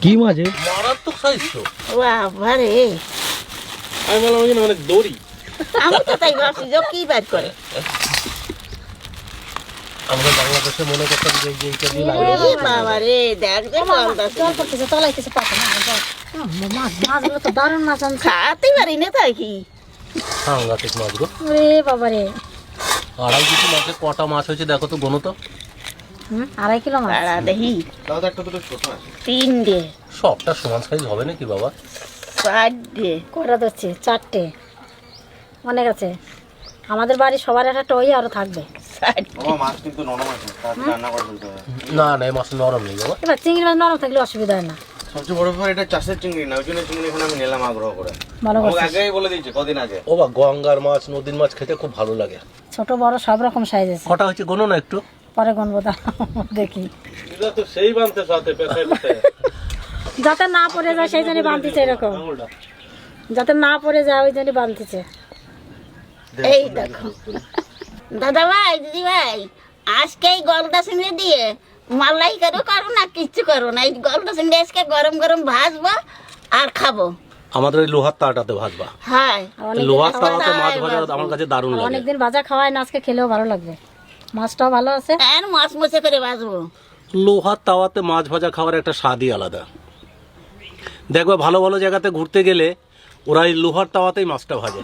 কি মাঝে মারাত্মক সাইজ তো। বাবা রে, আমি বললাম ওই অনেক দড়ি। আমি তো তাই ভাবছি যে কি বার করে। আমরা বাংলাদেশে মনে করতাম যে এইটা দিয়ে এই বাবা রে, দেখ যে জল পড়তেছে, তলায় কিছু পাতা না। মাছ মাছগুলো তো দারুণ মাছ আনছে। খাতে পারি না তাই কি। সাংঘাতিক মাছ গো। ওরে বাবা রে, 2.5 কেজি মাছে কটা মাছ হয়েছে দেখো তো, গোনো তো। 2.5 কিলো মাছ। পাড়া দেখি তাও একটা দুটো ছোট আছে। 3টে সবটা সমান সাইজ হবে নাকি বাবা? 4টে কটা ধরছে? 4টে, অনেক আছে। আমাদের বাড়ি সবার একটা টই আরো থাকবে। 4টে। মাছ কিন্তু নরম আছে, রান্না করে ফেলতে হবে। না না, এই মাছ নরম নেই বাবা। এবার চিংড়ি মাছ নরম থাকলে অসুবিধা হয় না। সবচেয়ে বড় ব্যাপার এটা চাষের চিংড়ি না, ওই জন্য চিংড়ি এখানে আমি নিলাম আগ্রহ করে। ভালো আমাকে করছিস। আগেই বলে দিয়েছে কদিন আগে। ও বা, গঙ্গার মাছ নদীর মাছ খেতে খুব ভালো লাগে। ছোট বড় সব রকম সাইজ আছে। কটা হয়েছে গোনো না একটু। পরে গণবো তা দেখি, এটা তো সেই বানতে সাথে পেছাই পেছাই যাতে না পড়ে যায় সেই জন্য বাঁধতেছে। এরকম যাতে না পড়ে যায় ওই জন্য বাঁধতেছে। এই দেখো দাদা ভাই, দিদি ভাই, আজকে এই গলদা চিংড়ি দিয়ে মালাই করো না, কিচ্ছু করো না। এই গলদা চিংড়ি আজকে গরম গরম ভাজবো আর খাবো। আমাদের ওই লোহার তাওয়াটাতে ভাজবা। হ্যাঁ, লোহার তাওয়াতে মাছ ভাজা আমার কাছে দারুণ লাগে। অনেকদিন ভাজা খাওয়ায় না, আজকে খেলেও ভালো লাগবে। মাছটাও ভালো আছে। আর মাছ মছে করে ভাজবো। লোহার তাওয়াতে মাছ ভাজা খাওয়ার একটা স্বাদই আলাদা। দেখবা ভালো ভালো জায়গাতে ঘুরতে গেলে ওরা এই লোহার তাওয়াতেই মাছটা ভাজে।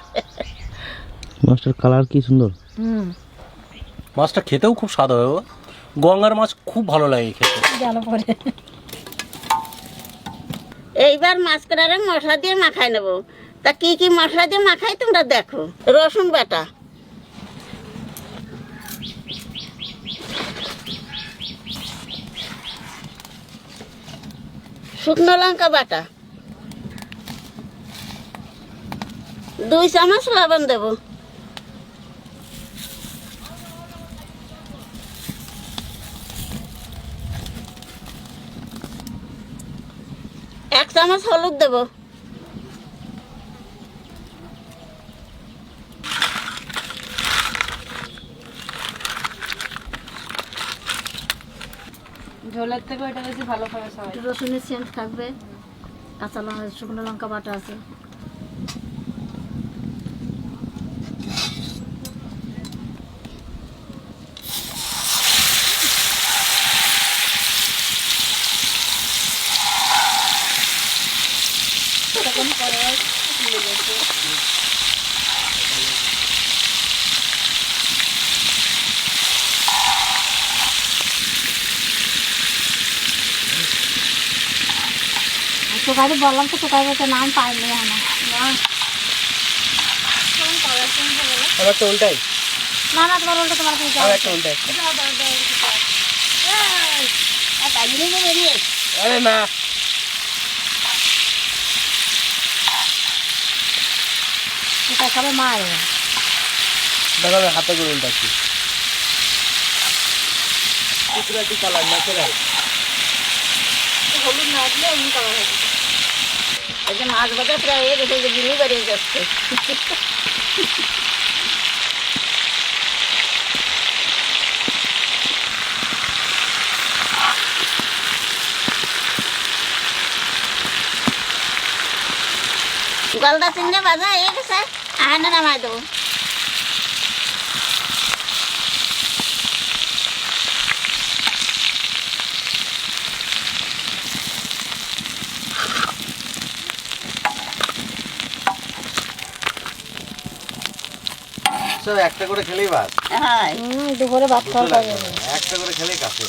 মাছটার কালার কি সুন্দর। মাছটা খেতেও খুব স্বাদ হয় বাবা। গঙ্গার মাছ খুব ভালো লাগে খেতে। গেল পরে এইবার মাছ করারে মশলা দিয়ে মাখাই নেবো। তা কি কি মশলা দিয়ে মাখাই তোমরা দেখো। রসুন বাটা, শুকনো লঙ্কা বাটা, 2 চামচ লবণ দেবো, এক চামচ হলুদ দেবো, ঝোলের থেকে ওইটা বেশি ভালো খাবে সবাই। একটু রসুনের সেন্ট থাকবে, কাঁচা লঙ্কা শুকনো লঙ্কা বাটা আছে। তোকারি বললাম তো, তোকারি বলতে নাম পাইনি আমার। আমার তো উল্টাই। না না, তোমার উল্টো, তোমার কাছে যাও। উল্টাই। বেরিয়ে আরে না, এটা খাবে মা। দেখো আমি হাতে করে উল্টাচ্ছি। কুকুরাটি কালার ন্যাচারাল। হলুদ না দিলে এমনি করা হবে। এই যে মাছ ভাজা প্রায় হয়ে গেছে, যে গিনি বেরিয়ে যাচ্ছে। গলদা চিংড়ি ভাজা হয়ে গেছে, আনে নামাই দেবো। স্যার একটা করে খেলেই বাস, হ্যাঁ, দুপুরে ভাত খাওয়া যাবে। একটা করে খেলেই কাছে।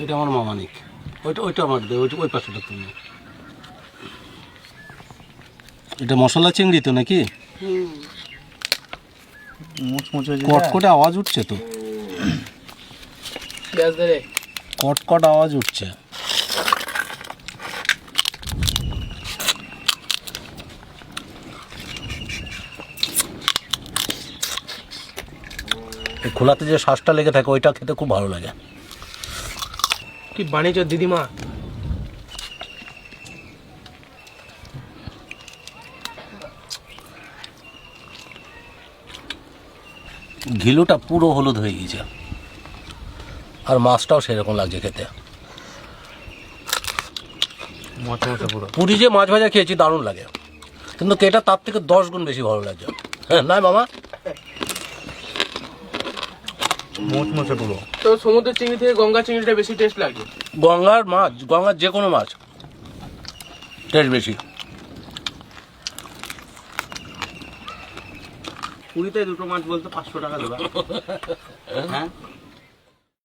এটা আমার মামানিক, ওইটা আমার দে, ওই পাশেটা তুমি। এটা মশলা চিংড়ি তো নাকি? কটকটে আওয়াজ উঠছে তো, কটকট আওয়াজ উঠছে। এই খোলাতে যে শ্বাসটা লেগে থাকে ওইটা খেতে খুব ভালো লাগে। কি বানিয়েছ দিদিমা? ঘিলুটা পুরো হলুদ হয়ে গিয়েছে, আর মাছটাও সেরকম লাগছে খেতে। মচা মচা পুরো। পুরি যে মাছ ভাজা খেয়েছি দারুণ লাগে, কিন্তু এটা তার থেকে 10 গুণ বেশি ভালো লাগছে। হ্যাঁ না মামা? মচমচে পুরো। তো সমুদ্রের চিংড়ি থেকে গঙ্গা চিংড়িটা বেশি টেস্ট লাগে। গঙ্গার মাছ, গঙ্গার যে কোনো মাছ টেস্ট বেশি। পুরীতে দুটো মাছ বলতে 500 টাকা দেবা। হ্যাঁ